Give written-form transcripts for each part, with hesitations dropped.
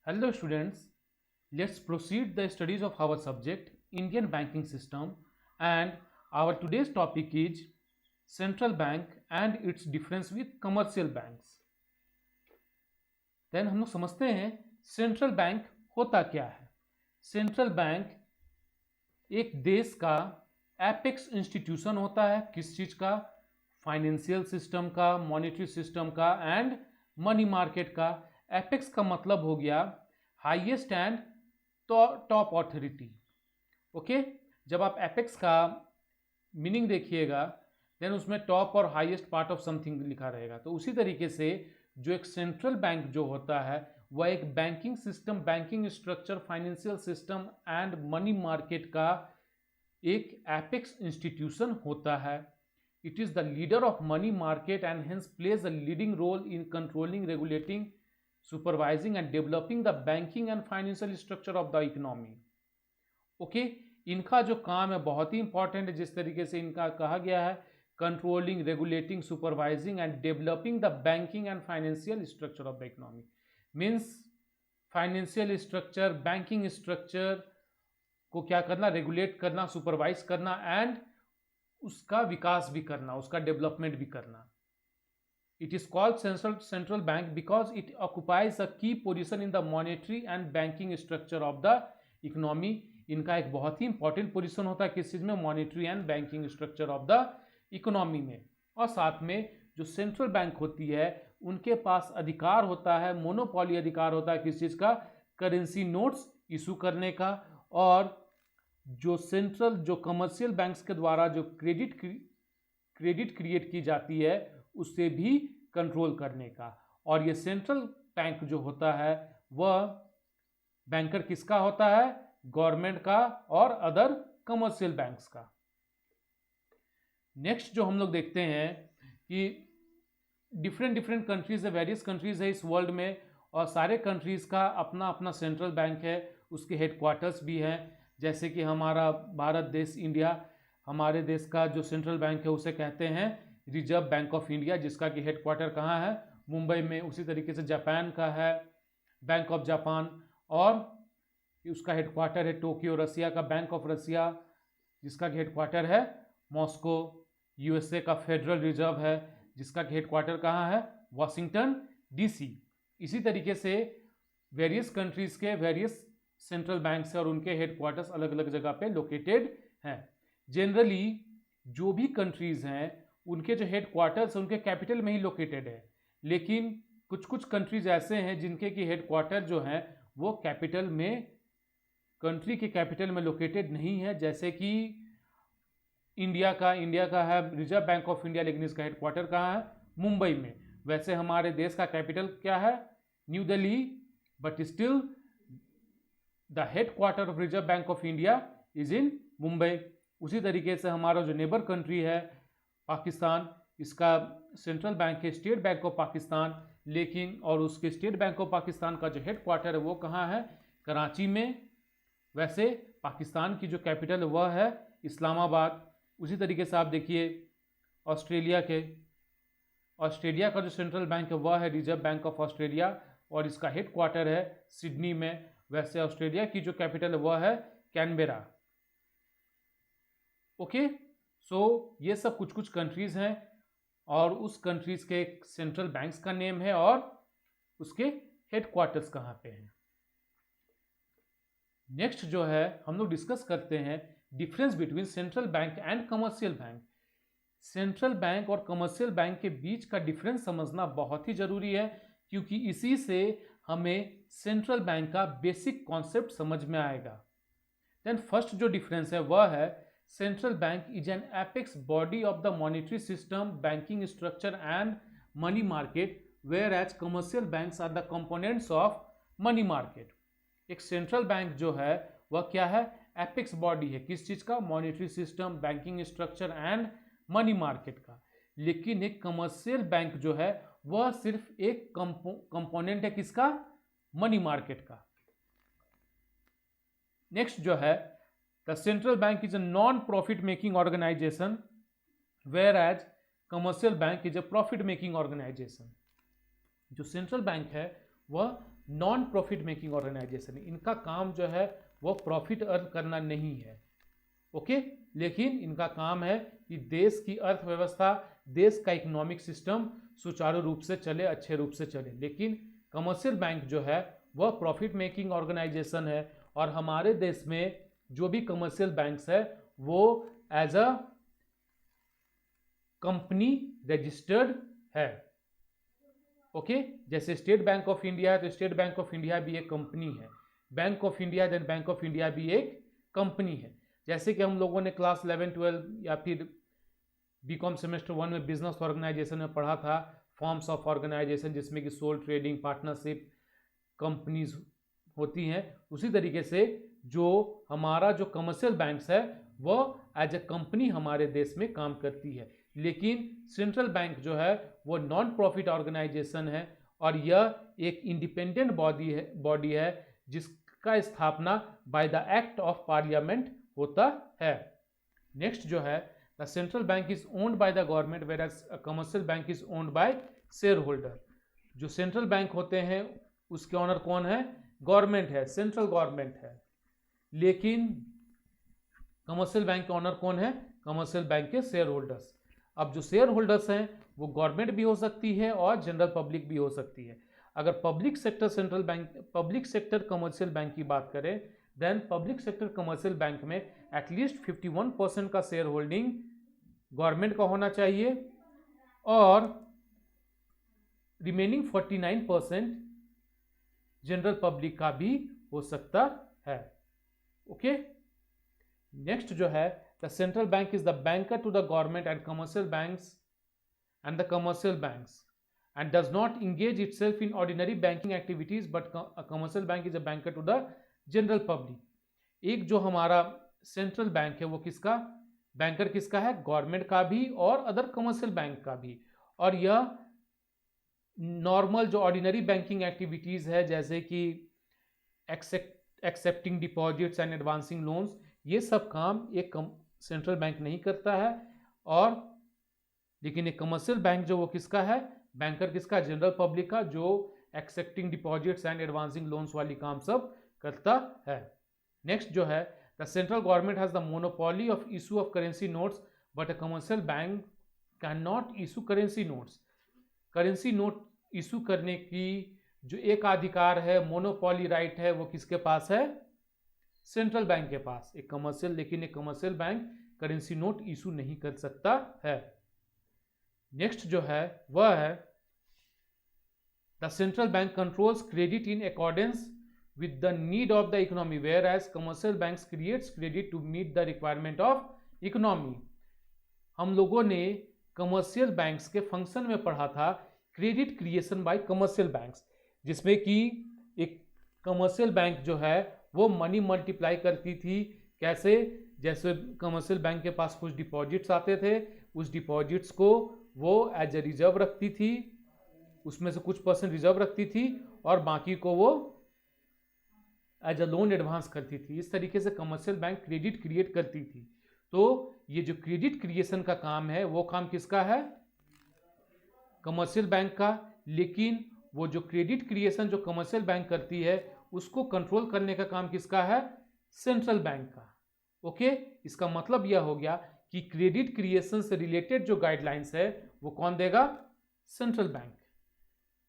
Hello students, let's proceed the studies of our subject Indian banking system, and our today's topic is central bank and its difference with commercial banks. Then हम लोग समझते हैं central bank होता क्या है। Central bank एक देश का एपेक्स इंस्टीट्यूशन होता है। किस चीज का? फाइनेंशियल सिस्टम का, मॉनेटरी सिस्टम का एंड मनी मार्केट का। एपेक्स का मतलब हो गया highest and top authority. Okay, जब आप एपेक्स का मीनिंग देखिएगा देन उसमें टॉप और हाईएस्ट पार्ट ऑफ समथिंग लिखा रहेगा। तो उसी तरीके से जो एक सेंट्रल बैंक जो होता है वह एक banking system, banking structure, financial system and money market का एक एपेक्स इंस्टीट्यूशन होता है। It is the leader of money market and hence plays a leading role in controlling, regulating, supervising and developing the banking and financial structure of the economy. Okay, इनका जो काम है बहुत ही important है। जिस तरीके से इनका कहा गया है controlling, regulating, supervising and developing the banking and financial structure of the economy. Means financial structure, banking structure को क्या करना? रेगुलेट करना, सुपरवाइज करना एंड उसका विकास भी करना, उसका डेवलपमेंट भी करना। It is called central bank because it occupies a key position in the monetary and banking structure of the economy. इनका एक बहुत ही इंपॉर्टेंट पोजीशन होता है किस चीज में? Monetary and banking structure of the economy में। और साथ में जो सेंट्रल बैंक होती है उनके पास अधिकार होता है, मोनोपॉली अधिकार होता है किस चीज का? करेंसी नोट्स इशू करने का, और जो कमर्शियल बैंक्स के द्वारा जो क्रेडिट क्रिएट की जाती है उससे भी कंट्रोल करने का। और ये सेंट्रल बैंक जो होता है वह बैंकर किसका होता है? गवर्नमेंट का और अदर कमर्शियल बैंक्स का। नेक्स्ट जो हम लोग देखते हैं कि डिफरेंट कंट्रीज है, वेरियस कंट्रीज है इस वर्ल्ड में, और सारे कंट्रीज का अपना अपना सेंट्रल बैंक है, उसके हेडक्वार्टर्स भी हैं। जैसे कि हमारा भारत देश इंडिया, हमारे देश का जो सेंट्रल बैंक है उसे कहते हैं रिजर्व बैंक ऑफ इंडिया, जिसका कि हेडक्वार्टर कहाँ है? मुंबई में। उसी तरीके से जापान का है बैंक ऑफ जापान, और उसका हेडक्वार्टर है टोक्यो। रसिया का बैंक ऑफ रसिया, जिसका हेडक्वार्टर है मॉस्को। यूएसए का फेडरल रिजर्व है, जिसका हेडक्वार्टर कहाँ है? Washington DC. इसी तरीके से वेरियस कंट्रीज के वेरियस सेंट्रल बैंक्स है और उनके हेडक्वार्टर्स अलग अलग जगह पे लोकेटेड हैं। जनरली जो भी कंट्रीज हैं उनके जो हेडक्वार्टर्स है उनके कैपिटल में ही लोकेटेड है, लेकिन कुछ कुछ कंट्रीज ऐसे हैं जिनके की हेडक्वार्टर जो हैं वो कैपिटल में, कंट्री के कैपिटल में लोकेटेड नहीं है। जैसे कि इंडिया का है रिजर्व बैंक ऑफ इंडिया, लेकिन इसका हेडक्वार्टर कहाँ है? मुंबई में। वैसे हमारे देश का कैपिटल क्या है? New Delhi, but still the headquarter of reserve bank of India is in Mumbai. उसी तरीके से हमारा जो नेबर कंट्री है पाकिस्तान, इसका सेंट्रल बैंक है स्टेट बैंक ऑफ पाकिस्तान, लेकिन और उसके स्टेट बैंक ऑफ पाकिस्तान का जो हेडक्वार्टर है वो कहाँ है? कराची में। वैसे पाकिस्तान की जो कैपिटल है वह है इस्लामाबाद। उसी तरीके से आप देखिए ऑस्ट्रेलिया का जो सेंट्रल बैंक है वह है रिजर्व बैंक ऑफ ऑस्ट्रेलिया, और इसका हेडक्वार्टर है सिडनी में। वैसे ऑस्ट्रेलिया की जो कैपिटल है वह है कैनबेरा। ओके, सो ये सब कुछ कुछ कंट्रीज हैं और उस कंट्रीज के सेंट्रल बैंक्स का नेम है और उसके हेडक्वार्टर्स कहाँ पे हैं। नेक्स्ट जो है हम लोग डिस्कस करते हैं difference between central bank and commercial bank. Central bank और कमर्शियल बैंक के बीच का डिफरेंस समझना बहुत ही जरूरी है, क्योंकि इसी से हमें सेंट्रल बैंक का बेसिक कॉन्सेप्ट समझ में आएगा। देन फर्स्ट जो डिफरेंस है वह है central bank is an apex body of the monetary system, banking structure and money market, whereas commercial banks are the components of money market. एक central bank जो है वह क्या है? एपेक्स बॉडी है किस चीज का? Monetary system, banking structure and money market का। लेकिन एक कमर्शियल बैंक जो है वह सिर्फ एक कंपोनेंट है किसका? मनी मार्केट का। नेक्स्ट जो है the central bank is a non profit making organisation, whereas commercial bank is a profit making organisation. जो सेंट्रल बैंक है वह नॉन प्रॉफिट मेकिंग ऑर्गेनाइजेशन है। इनका काम जो है वो प्रॉफिट अर्न करना नहीं है, ओके, लेकिन इनका काम है कि देश की अर्थव्यवस्था, देश का इकोनॉमिक सिस्टम सुचारू रूप से चले, अच्छे रूप से चले। लेकिन कमर्शियल बैंक जो है वह प्रॉफिट मेकिंग ऑर्गेनाइजेशन है, और हमारे देश में जो भी कमर्शियल बैंक्स है वो एज अ कंपनी रजिस्टर्ड है, ओके। जैसे स्टेट बैंक ऑफ इंडिया है तो स्टेट बैंक ऑफ इंडिया भी एक कंपनी है, Bank of India then Bank of India भी एक कंपनी है। जैसे कि हम लोगों ने क्लास 11 12 या फिर बीकॉम सेमेस्टर 1 में बिजनेस ऑर्गेनाइजेशन में पढ़ा था, फॉर्म्स ऑफ ऑर्गेनाइजेशन, जिसमें कि सोल ट्रेडिंग, पार्टनरशिप, कंपनीज होती हैं। उसी तरीके से जो हमारा जो कमर्शियल बैंक्स है वह एज ए कंपनी हमारे देश में काम करती है। लेकिन सेंट्रल बैंक जो है वो नॉन प्रॉफिट ऑर्गेनाइजेशन है, और यह एक इंडिपेंडेंट बॉडी है जिसका स्थापना by the act of parliament होता है। नेक्स्ट जो है, the central bank is owned by the government whereas commercial bank is owned by share holder. जो सेंट्रल बैंक होते हैं उसके ऑनर कौन है? गवर्नमेंट है, सेंट्रल गवर्नमेंट है। लेकिन कमर्शियल बैंक के ऑनर कौन है? कमर्शियल बैंक के शेयर होल्डर्स। अब जो शेयर होल्डर्स हैं वो गवर्नमेंट भी हो सकती है और जनरल पब्लिक भी हो सकती है। अगर public sector central bank, public sector commercial bank की बात करें, then public sector commercial bank में एटलीस्ट 51% का शेयर होल्डिंग गवर्नमेंट का होना चाहिए, और रिमेनिंग 49% जनरल पब्लिक का भी हो सकता है, ओके। नेक्स्ट जो है, the central bank is the banker to the government and commercial banks and the commercial banks, and does not engage itself in ordinary banking activities, but a commercial bank is a banker to the general public. एक जो हमारा central bank है वो किसका banker किसका है? Government का भी और अदर कमर्शियल बैंक का भी। और यह नॉर्मल जो ऑर्डिनरी बैंकिंग एक्टिविटीज है जैसे कि accepting deposits and advancing loans, ये सब काम एक सेंट्रल बैंक नहीं करता है। और लेकिन एक कमर्शियल बैंक जो वो किसका है? बैंकर किसका? जनरल पब्लिक का, जो accepting deposits and advancing loans वाली काम सब करता है। नेक्स्ट जो है, the central government has the monopoly of issue of currency notes but a commercial bank can not issue currency notes. Currency note issue करने की जो एक अधिकार है, मोनोपोली राइट है, वो किसके पास है? सेंट्रल बैंक के पास। एक कमर्शियल, लेकिन एक commercial bank currency note issue नहीं कर सकता है। नेक्स्ट जो है वह है, the central bank controls credit in accordance with the need of the economy, whereas commercial banks creates credit to meet the requirement of economy. हम लोगों ने कमर्शियल बैंक्स के फंक्शन में पढ़ा था credit creation bye commercial banks, जिसमें कि एक कमर्शियल बैंक जो है वो मनी मल्टीप्लाई करती थी। कैसे? जैसे कमर्शियल बैंक के पास कुछ डिपॉजिट्स आते थे, उस डिपॉजिट्स को वो एज ए रिजर्व रखती थी, उसमें से कुछ % रिजर्व रखती थी और बाकी को वो एज अ लोन एडवांस करती थी। इस तरीके से कमर्शियल बैंक क्रेडिट क्रिएट करती थी। तो ये जो क्रेडिट क्रिएशन का काम है वो काम किसका है? कमर्शियल बैंक का। लेकिन वो जो क्रेडिट क्रिएशन जो कमर्शियल बैंक करती है उसको कंट्रोल करने का काम किसका है? सेंट्रल बैंक का, ओके। इसका मतलब यह हो गया कि क्रेडिट क्रिएशन से रिलेटेड जो गाइडलाइंस है वो कौन देगा? Central bank.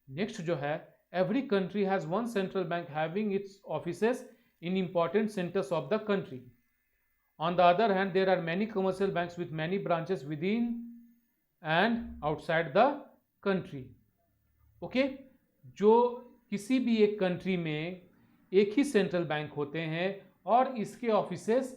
नेक्स्ट जो है, every country has one central bank having its offices in important centres of the country. On the other hand there are many commercial banks with many branches with in and outside the country, okay. जो किसी भी एक country में एक ही central bank होते हैं और इसके ऑफिसेस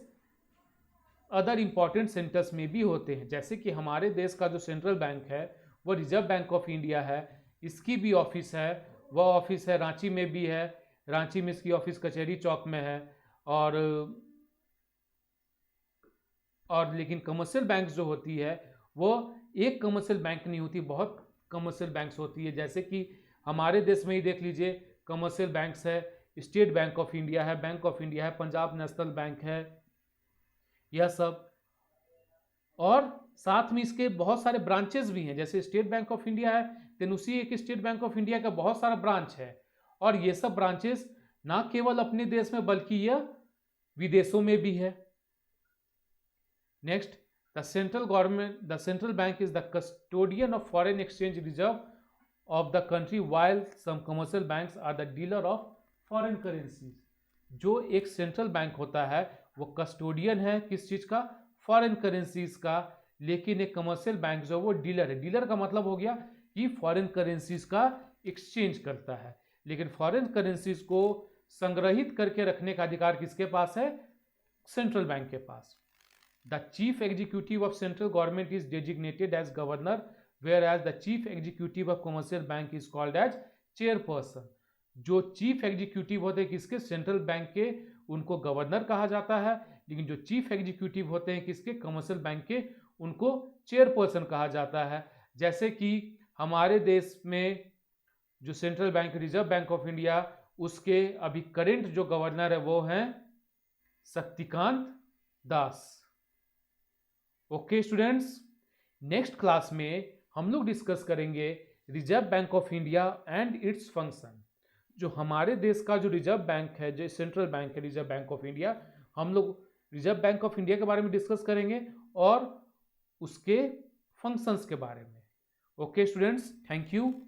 अदर इंपॉर्टेंट सेंटर्स में भी होते हैं। जैसे कि हमारे देश का जो सेंट्रल बैंक है वो रिजर्व बैंक ऑफ इंडिया है, इसकी भी ऑफिस है, वह ऑफिस है रांची में भी है, रांची में इसकी ऑफिस कचहरी चौक में है। और लेकिन कमर्शियल बैंक जो होती है वो एक कमर्शियल बैंक नहीं होती, बहुत कमर्शियल बैंक्स होती है। जैसे कि हमारे देश में ही देख लीजिए, कमर्शियल बैंक्स है, स्टेट बैंक ऑफ इंडिया है, बैंक ऑफ इंडिया है, पंजाब नेशनल बैंक है, यह सब। और साथ में इसके बहुत सारे ब्रांचेस भी हैं। जैसे स्टेट बैंक ऑफ इंडिया है, देन उसी एक स्टेट बैंक ऑफ इंडिया का बहुत सारा ब्रांच है। और ये सब ब्रांचेस ना केवल अपने देश में बल्कि यह विदेशों में भी है। Next, the central bank is the custodian of foreign exchange reserve of the country, while some commercial banks are the dealer of foreign currencies। जो एक सेंट्रल बैंक होता है वो कस्टोडियन है किस चीज का? फॉरेन करेंसीज का। लेकिन एक कमर्शियल बैंक जो वो डीलर है। डीलर का मतलब हो गया कि फॉरेन करेंसीज का एक्सचेंज करता है। लेकिन फॉरेन करेंसीज को संग्रहित करके रखने का अधिकार किसके पास है? सेंट्रल बैंक के पास। The chief executive of central government is designated as governor, whereas the chief executive of commercial bank is called as chairperson। जो चीफ एग्जीक्यूटिव होते हैं किसके? सेंट्रल बैंक के, उनको गवर्नर कहा जाता है। लेकिन जो चीफ एग्जीक्यूटिव होते हैं किसके? कमर्शियल बैंक के, उनको चेयरपर्सन कहा जाता है। जैसे कि हमारे देश में जो central bank reserve bank of India, उसके अभी करंट जो गवर्नर है वो हैं Shaktikanta Das. Okay students, next class में हम लोग डिस्कस करेंगे reserve bank of India and its function. जो हमारे देश का जो रिजर्व बैंक है, जो सेंट्रल बैंक है रिजर्व बैंक ऑफ इंडिया, हम लोग रिजर्व बैंक ऑफ इंडिया के बारे में डिस्कस करेंगे और उसके फंक्शंस के बारे में। Okay students, thank you.